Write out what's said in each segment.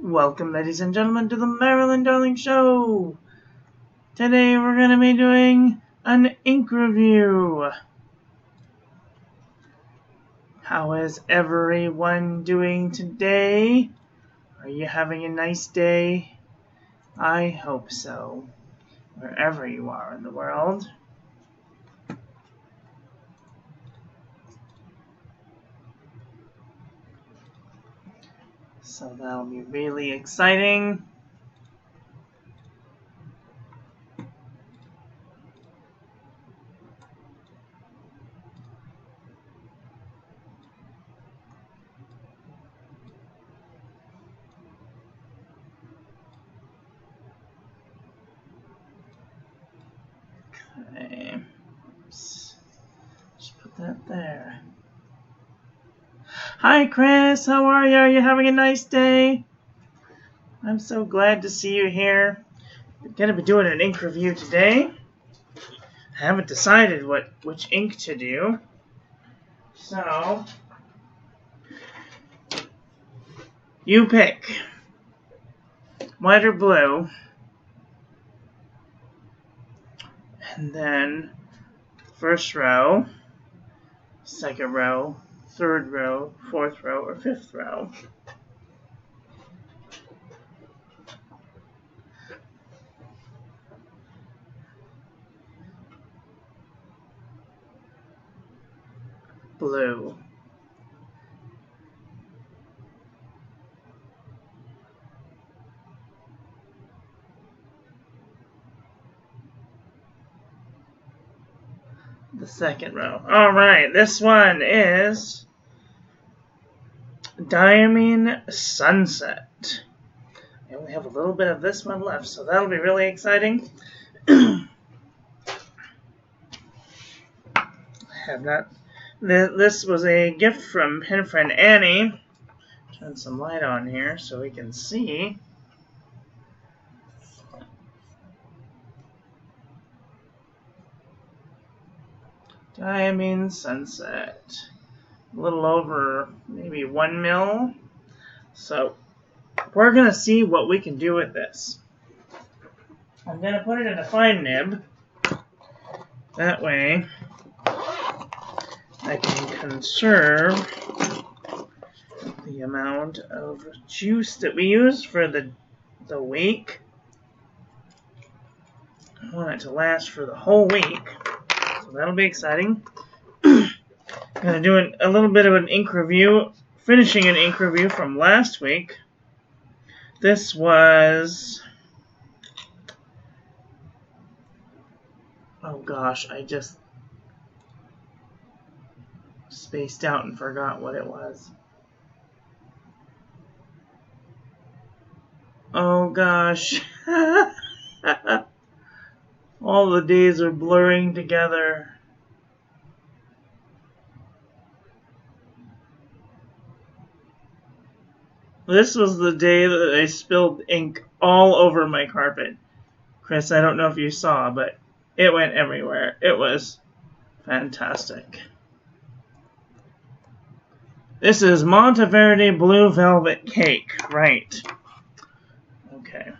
Welcome, ladies and gentlemen, to the Marilyn Darling Show. Today we're going to be doing an ink review. How is everyone doing today? Are you having a nice day? I hope so, wherever you are in the world. So that'll be really exciting. Okay. Oops. Just put that there. Hi, Chris. How are you? Are you having a nice day? I'm so glad to see you here. We're going to be doing an ink review today. I haven't decided which ink to do. So, you pick. White or blue. And then first row, second row, third row, fourth row, or fifth row. Blue. The second row. Alright, this one is Diamine Sunset. I only have a little bit of this one left, so that'll be really exciting. Have not. This was a gift from pen friend Annie. Turn some light on here so we can see. Diamine Sunset. A little over maybe 1 mil. So we're going to see what we can do with this. I'm going to put it in a fine nib. That way I can conserve the amount of juice that we use for the week. I want it to last for the whole week. So that'll be exciting. I'm going to do a little bit of an ink review, finishing an ink review from last week. This was... oh gosh, I just spaced out and forgot what it was. Oh gosh. All the days are blurring together. This was the day that I spilled ink all over my carpet. Chris, I don't know if you saw, but it went everywhere. It was fantastic. This is Monteverde Blue Velvet Cake. Right. Okay.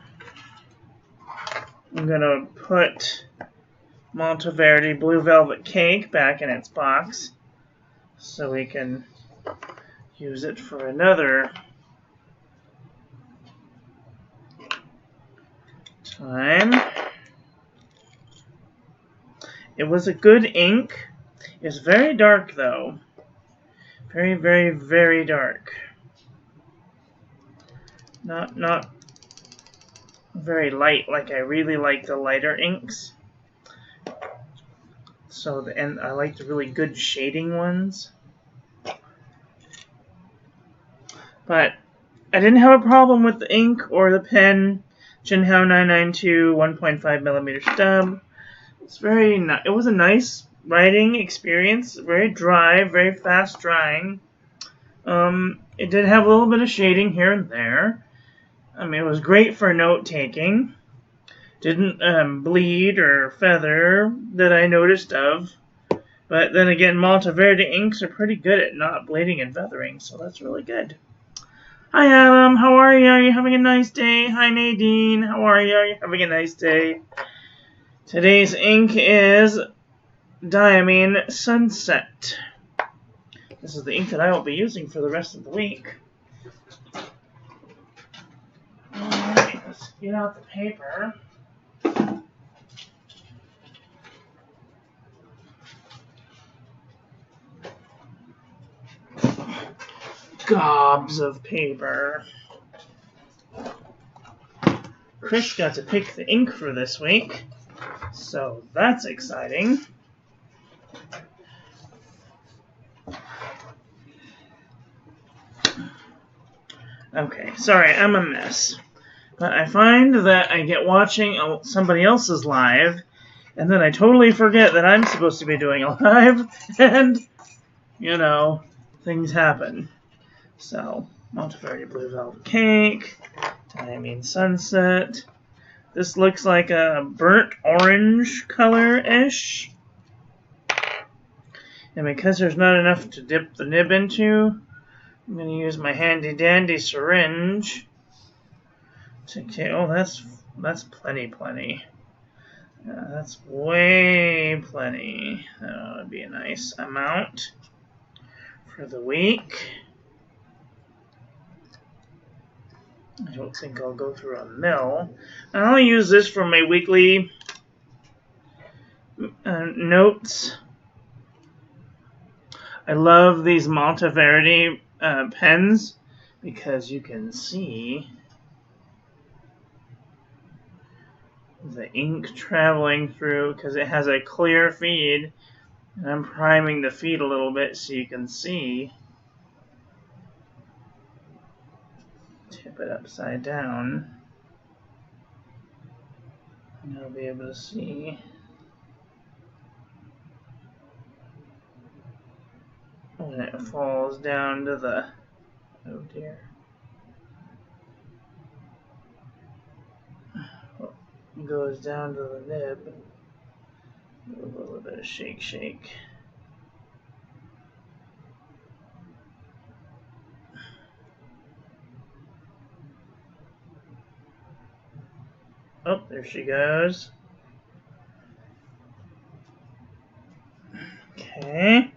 I'm going to put Monteverde Blue Velvet Cake back in its box so we can use it for another time. It was a good ink. It's very dark though. Very, very, very dark. Not very light, like I really like the lighter inks. So and I like the really good shading ones. But I didn't have a problem with the ink or the pen. Jinhao 992 1.5 millimeter stub. It was a nice writing experience. Very dry, very fast drying. It did have a little bit of shading here and there. I mean, it was great for note taking. Didn't bleed or feather that I noticed of. But then again, Monteverde inks are pretty good at not bleeding and feathering, so that's really good. Hi Adam, how are are you? Are you having a nice day? Hi, Nadine. How are you? Are you having a nice day? Today's ink is Diamine Sunset. This is the ink that I will be using for the rest of the week. Alright, let's get out the paper. Gobs of paper. Chris got to pick the ink for this week, so that's exciting. Okay, sorry, I'm a mess. But I find that I get watching somebody else's live, and then I totally forget that I'm supposed to be doing a live, and, you know, things happen. So, Monteverdi Blue Velvet Cake, Diamine Sunset. This looks like a burnt orange color-ish. And because there's not enough to dip the nib into, I'm going to use my handy-dandy syringe. Okay, oh, that's plenty. That's way plenty. That would be a nice amount for the week. I don't think I'll go through a mill. I'll use this for my weekly notes. I love these Monteverdi pens because you can see the ink traveling through because it has a clear feed. And I'm priming the feed a little bit so you can see. Tip it upside down, and you'll be able to see when it falls down to the, oh dear, goes down to the nib. A little bit of shake. Oh, there she goes. Okay.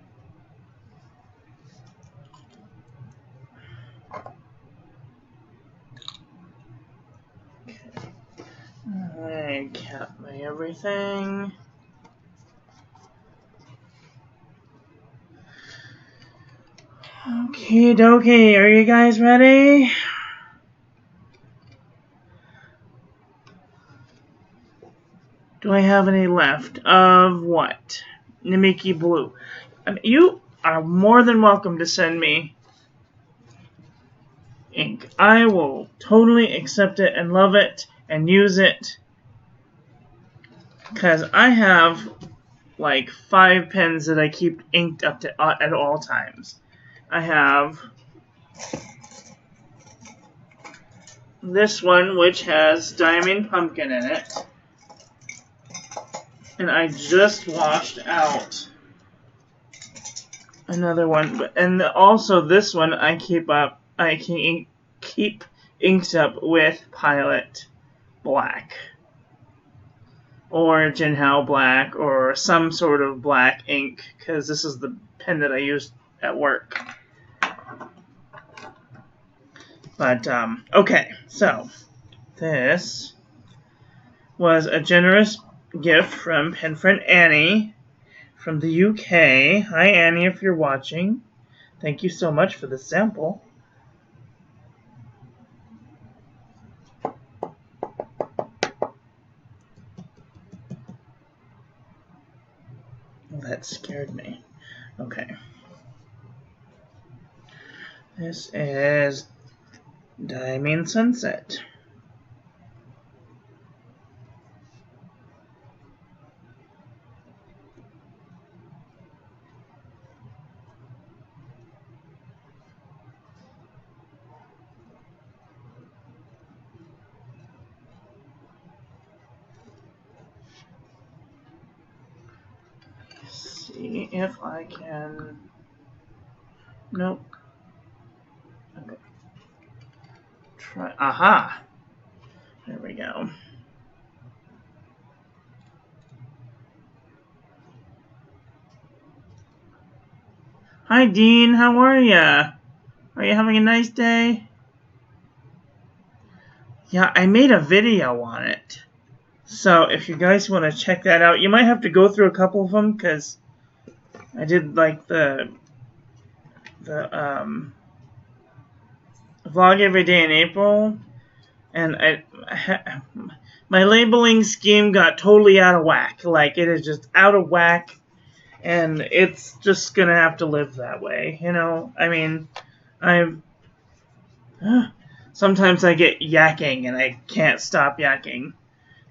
I cap my everything. Okie dokie, are you guys ready? Do I have any left? Of what? Namiki Blue. You are more than welcome to send me ink. I will totally accept it and love it and use it. Because I have like 5 pens that I keep inked up to at all times. I have this one, which has Diamine Pumpkin in it. And I just washed out another one. And also this one I keep inked up with Pilot Black. Or Jinhao Black, or some sort of black ink, because this is the pen that I use at work. But, okay, so, this was a generous gift from pen friend Annie from the UK. Hi Annie, if you're watching. Thank you so much for the sample. That scared me. Okay. This is Diamine Sunset. See if I can. Nope. Okay. try. Aha! There we go. Hi, Dean. How are ya? Are you having a nice day? Yeah, I made a video on it. So if you guys want to check that out, you might have to go through a couple of them because I did like the vlog every day in April, and my labeling scheme got totally out of whack. Like, it is just out of whack, and it's just gonna have to live that way, you know? I mean, sometimes I get yakking and I can't stop yakking.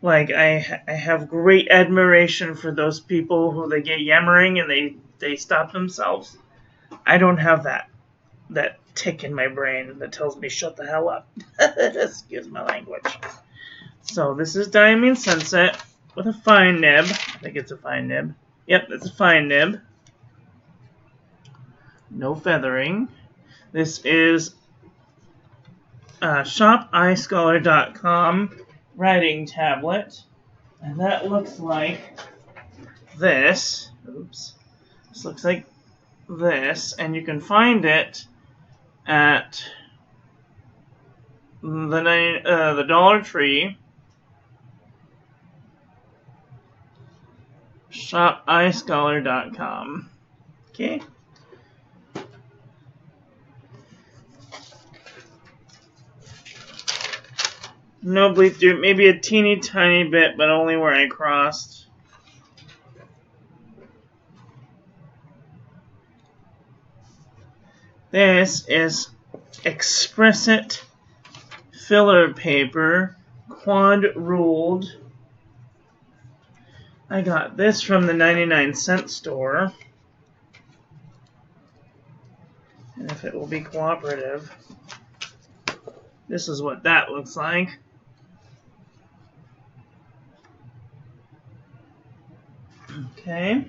Like, I have great admiration for those people who they get yammering and they stop themselves. I don't have that tick in my brain that tells me shut the hell up. Excuse my language. So this is Diamine Sunset with a fine nib. I think it's a fine nib. Yep, it's a fine nib. No feathering. This is shopiScholar.com writing tablet. And that looks like this. Oops. This looks like this. And you can find it at the Dollar Tree. shopiScholar.com. Okay. No bleed through, maybe a teeny tiny bit, but only where I crossed. This is Express-It filler paper, quad ruled. I got this from the 99-cent store. And if it will be cooperative, this is what that looks like. Okay.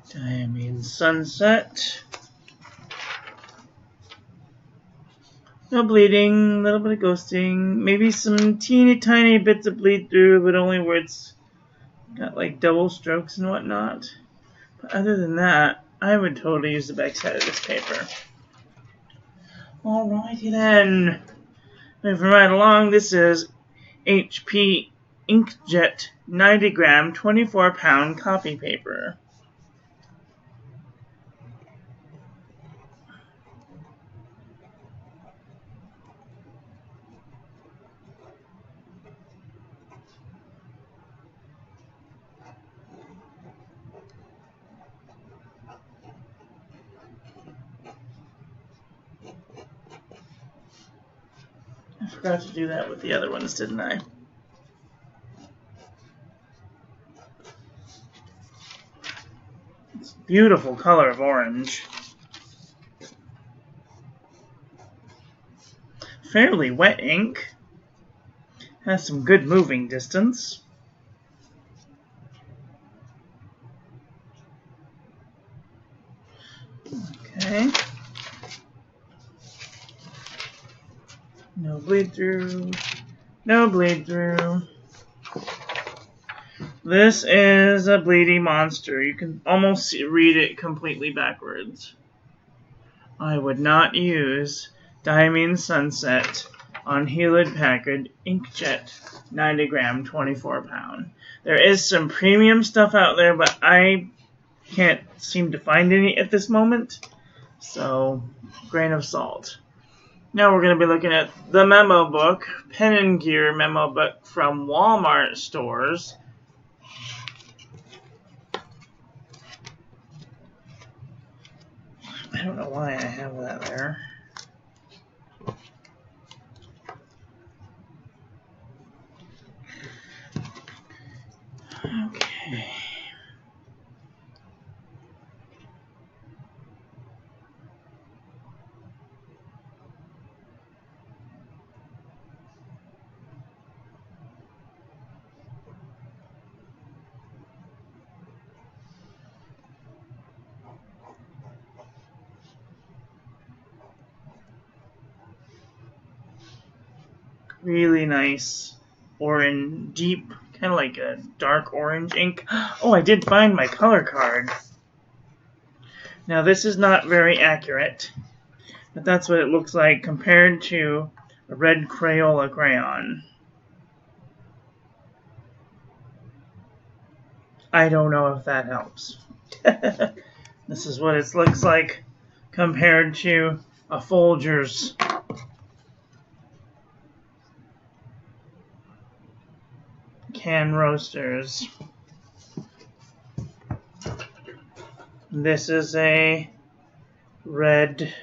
Diamine Sunset. No bleeding, a little bit of ghosting, maybe some teeny tiny bits of bleed through, but only where it's got like double strokes and whatnot. But other than that, I would totally use the back side of this paper. Alrighty then. Moving right along, this is HP Inkjet 90 gram 24 pound copy paper. I forgot to do that with the other ones, didn't I? It's a beautiful color of orange. Fairly wet ink. Has some good moving distance. Okay. No bleed through. No bleed through. This is a bleedy monster. You can almost read it completely backwards. I would not use Diamine Sunset on Hewlett Packard Inkjet 90 gram 24 pound. There is some premium stuff out there, but I can't seem to find any at this moment. So, grain of salt. Now we're going to be looking at the Memo Book, Pen and Gear Memo Book from Walmart stores. I don't know why I have that there. Really nice orange, deep, kind of like a dark orange ink. Oh, I did find my color card. Now this is not very accurate, but that's what it looks like compared to a red Crayola crayon. I don't know if that helps. This is what it looks like compared to a Folgers. Can roasters. This is a red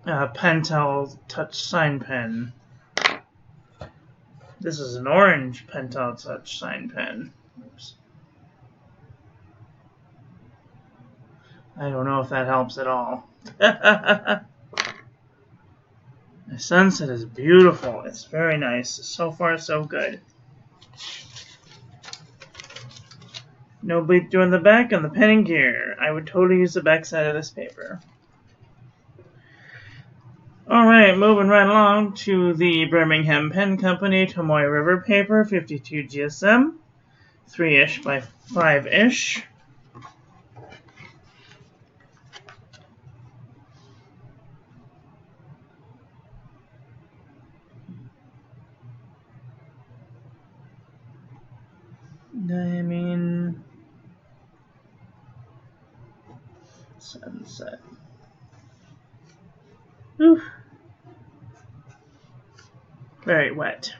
Pentel touch sign pen. This is an orange Pentel touch sign pen. Oops. I don't know if that helps at all. The sunset is beautiful. It's very nice. So far, so good. No bleed through on the back on the pen and gear. I would totally use the back side of this paper. Alright, moving right along to the Birmingham Pen Company Tomoe River paper, 52 GSM, 3-ish by 5-ish. Diamine Sunset. Whew. Very wet.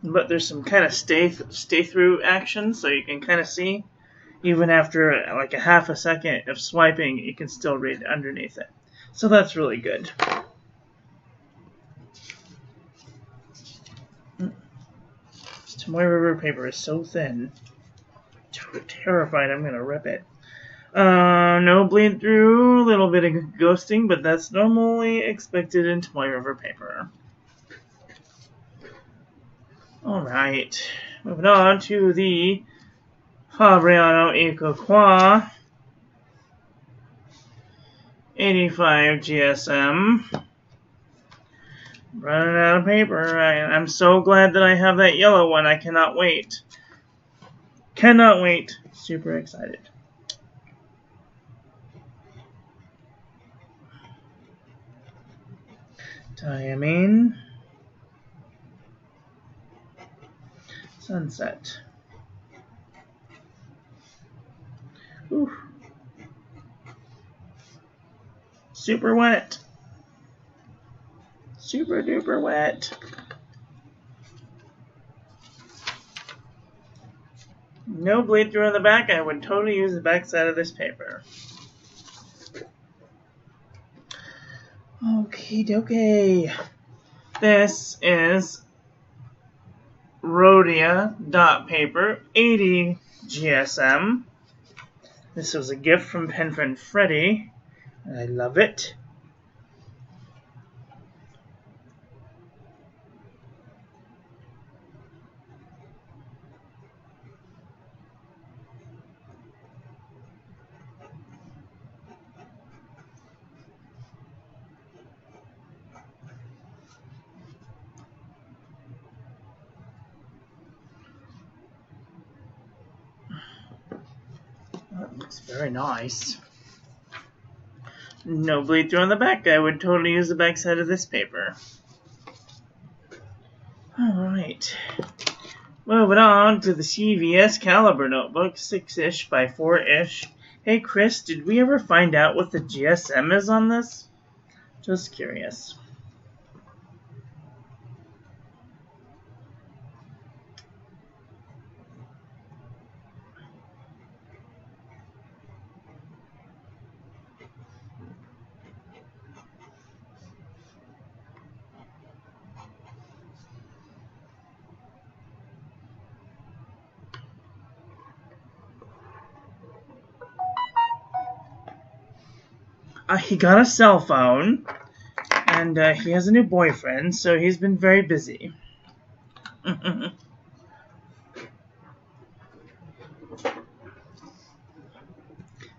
But there's some kind of stay through action, so you can kind of see, even after like a half a second of swiping, you can still read underneath it. So that's really good. This Tomoe River paper is so thin. Terrified I'm gonna rip it. No bleed through, a little bit of ghosting, but that's normally expected in Tomoe River paper. Alright, moving on to the Fabriano Eco 85 GSM. Running out of paper. I'm so glad that I have that yellow one. I cannot wait. Cannot wait. Super excited. Diamine Sunset. Ooh. Super wet. Super duper wet. No bleed through on the back. I would totally use the back side of this paper. Okie dokie. This is Rhodia dot paper, 80 GSM. This was a gift from pen friend Freddie, and I love it. That looks very nice. No bleed through on the back. I would totally use the back side of this paper. Alright. Moving on to the CVS Caliber notebook, 6-ish by 4-ish. Hey Chris, did we ever find out what the GSM is on this? Just curious. He got a cell phone, and he has a new boyfriend, so he's been very busy.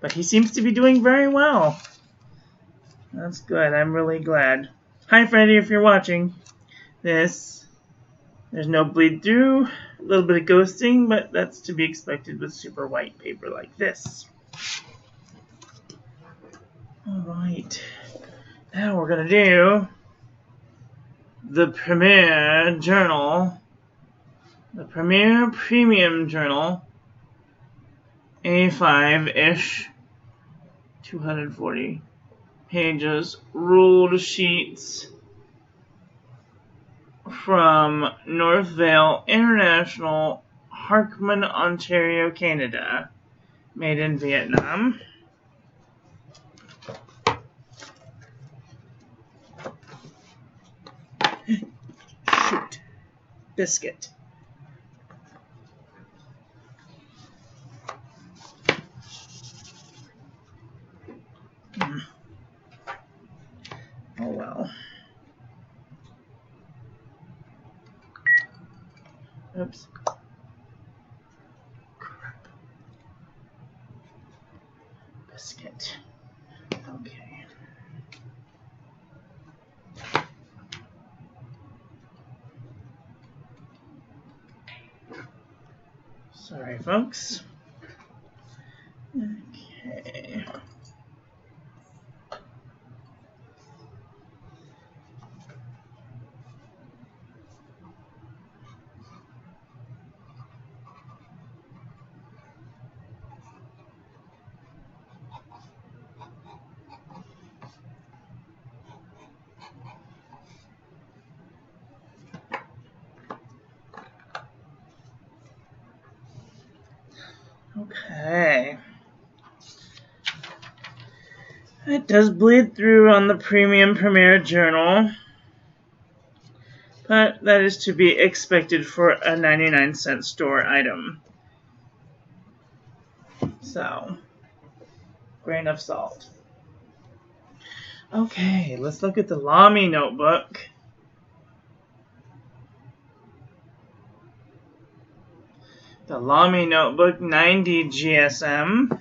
But he seems to be doing very well. That's good. I'm really glad. Hi, Freddie, if you're watching this. There's no bleed through. A little bit of ghosting, but that's to be expected with super white paper like this. Alright. Now we're going to do the Premier Journal. The Premier Premium Journal. A5-ish. 240 pages. Ruled sheets. From Northvale International, Harkman, Ontario, Canada. Made in Vietnam. Shoot. Biscuit. Oh well. Oops. Crap. Biscuit. Okay. Sorry, folks. Okay. Okay. It does bleed through on the Premium Premier Journal, but that is to be expected for a 99-cent store item. So, grain of salt. Okay, let's look at the Lamy notebook. The Lamy notebook 90 GSM.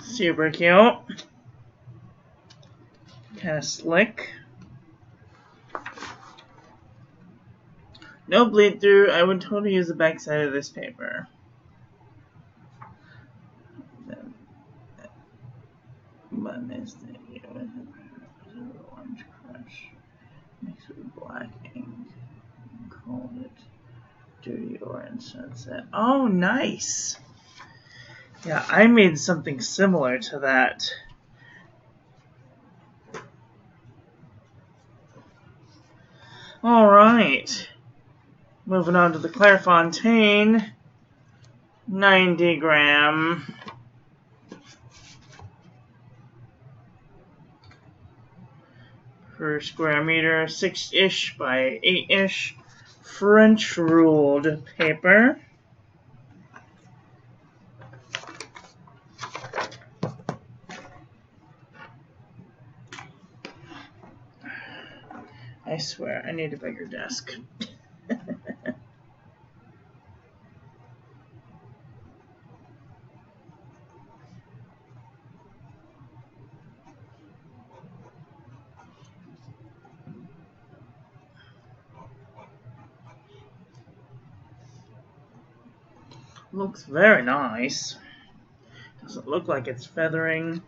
Super cute. Kind of slick. No bleed through. I would totally use the back side of this paper. Button is the orange crush mixed with black ink. Called it Dirty Orange Sunset. Oh, nice. Yeah, I made something similar to that. Alright. Moving on to the Clairefontaine 90 gram. Per square meter, 6-ish by 8-ish French ruled paper. I swear, I need a bigger desk. Looks very nice. Doesn't look like it's feathering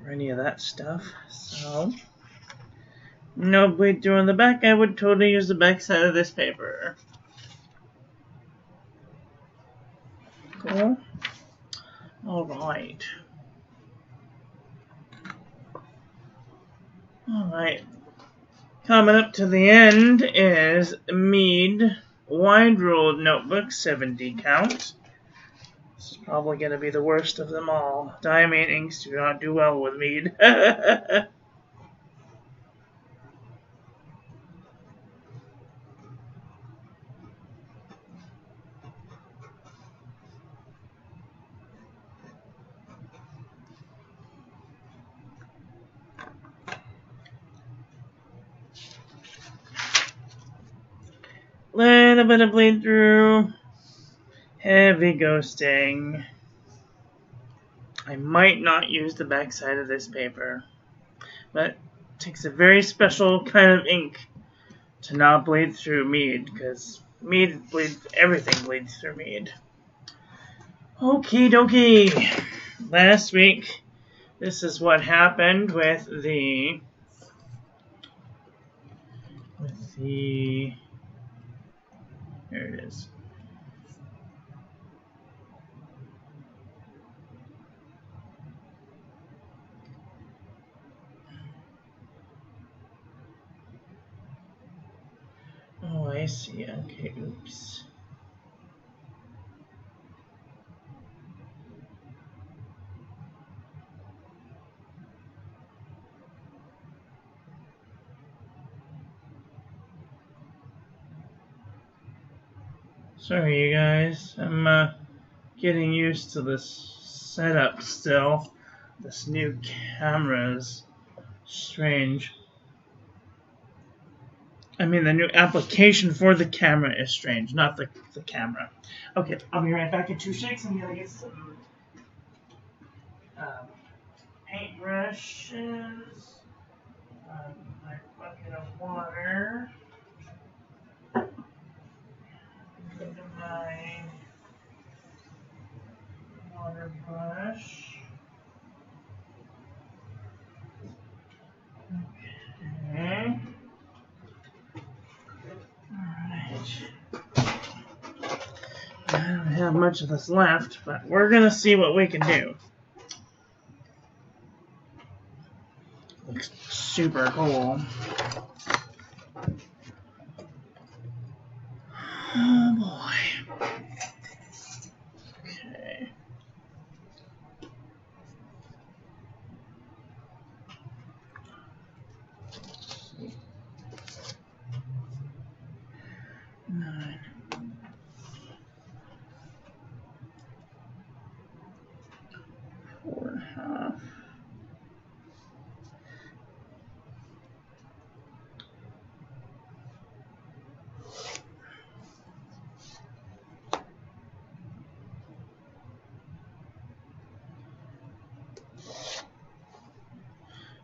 or any of that stuff. So, no bleed through on the back. I would totally use the back side of this paper. Cool. Alright. Alright. Coming up to the end is Mead Wide Ruled Notebook 70 count. This is probably going to be the worst of them all. Diamine inks do not do well with Mead. little bit of bleed through. Heavy ghosting. I might not use the back side of this paper, but it takes a very special kind of ink to not bleed through mead, because mead bleeds, everything bleeds through mead. Okie dokie. Last week, this is what happened with the here it is. Oh, I see. Okay, oops. Sorry, you guys. I'm getting used to this setup still. This new camera is strange. I mean, the new application for the camera is strange, not the camera. Okay, I'll be right back in 2 shakes. I'm gonna get some paintbrushes, my bucket of water, into my water brush. Okay. Alright. I don't have much of this left, but we're gonna see what we can do. Looks super cool. Oh boy. Okay. Nine. Four and a half.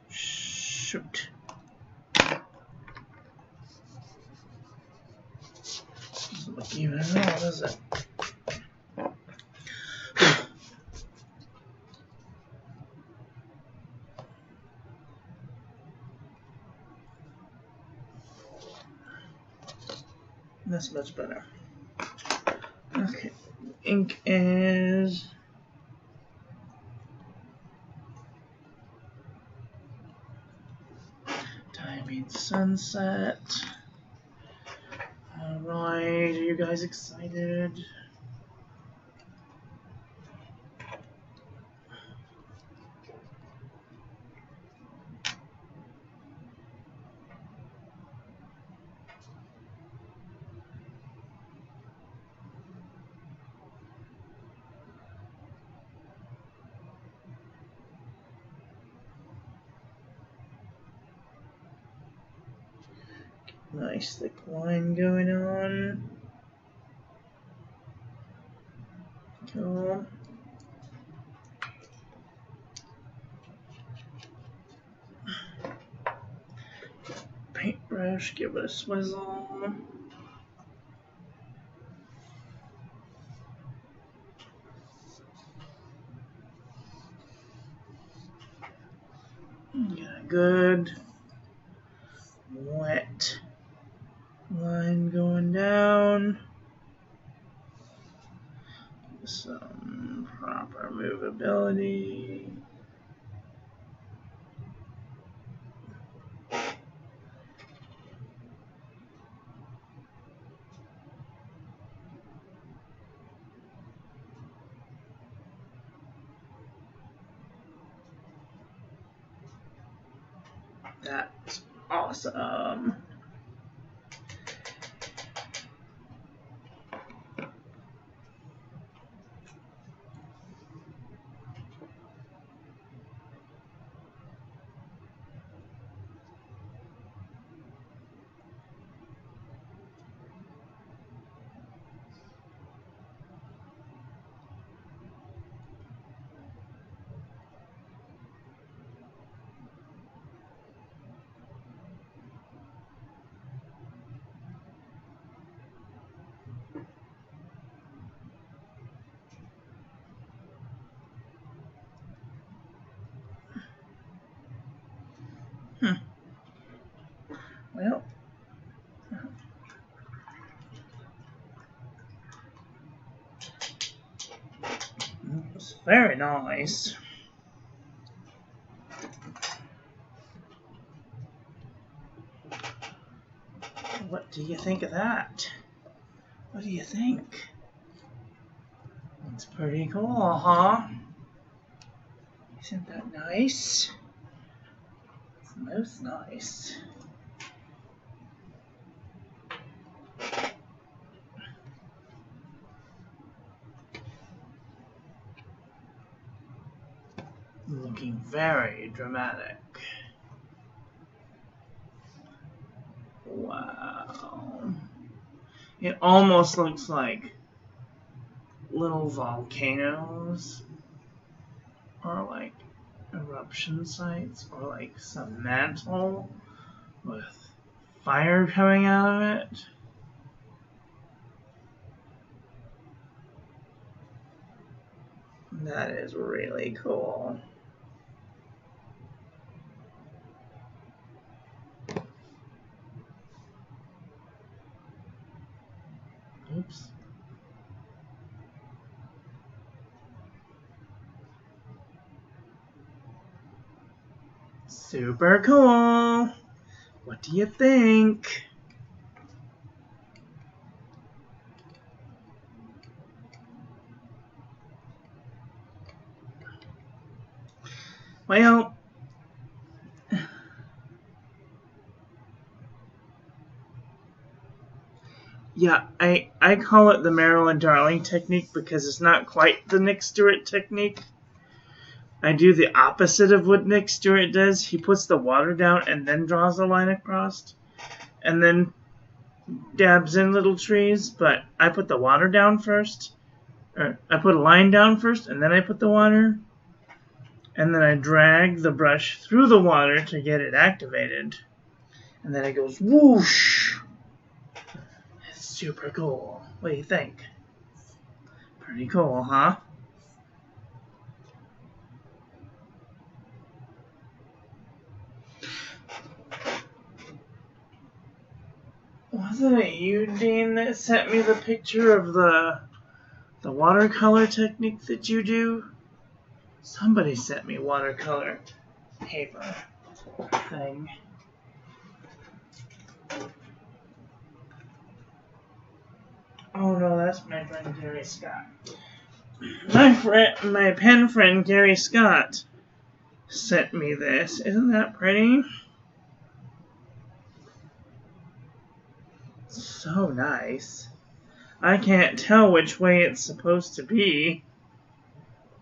Shoot. Doesn't look even at all, does it? That's much better. Okay. Ink is Diamine Sunset. Alright, are you guys excited? Nice thick line going on. Cool. Paintbrush, give it a swizzle. Got a good wet line going down. Some proper movability. That's awesome. Well, it's very nice. What do you think of that? What do you think? It's pretty cool, huh? Isn't that nice? It's most nice. Looking very dramatic. Wow. It almost looks like little volcanoes, or like eruption sites, or like some mantle with fire coming out of it. That is really cool. Oops. Super cool. What do you think? Well, yeah, I call it the Marilyn Darling technique because it's not quite the Nick Stewart technique. I do the opposite of what Nick Stewart does. He puts the water down and then draws a line across, and then dabs in little trees, but I put the water down first. Or I put a line down first, and then I put the water. And then I drag the brush through the water to get it activated. And then it goes whoosh. It's super cool. What do you think? Pretty cool, huh? Wasn't it you, Dean, that sent me the picture of the watercolor technique that you do? Somebody sent me watercolor paper thing. Oh no, that's my friend Gary Scott. My pen friend Gary Scott sent me this. Isn't that pretty? So nice. I can't tell which way it's supposed to be,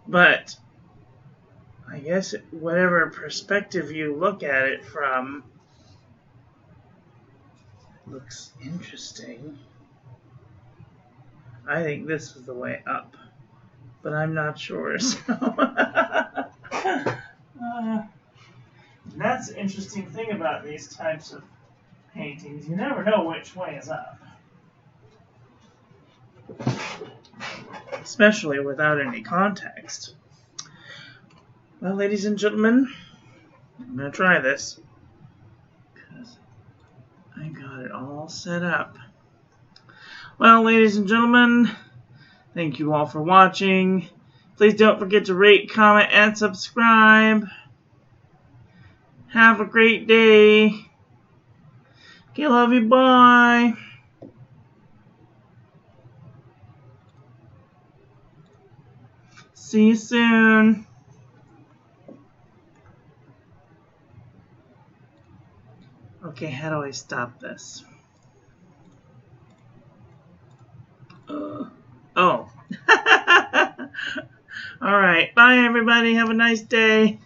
but I guess whatever perspective you look at it from looks interesting. I think this is the way up, but I'm not sure. So that's the interesting thing about these types of paintings. You never know which way is up, especially without any context. Well, ladies and gentlemen, I'm going to try this because I got it all set up. Well, ladies and gentlemen, thank you all for watching. Please don't forget to rate, comment, and subscribe. Have a great day. Okay, love you. Bye. See you soon. Okay, how do I stop this? Oh. Alright, bye everybody. Have a nice day.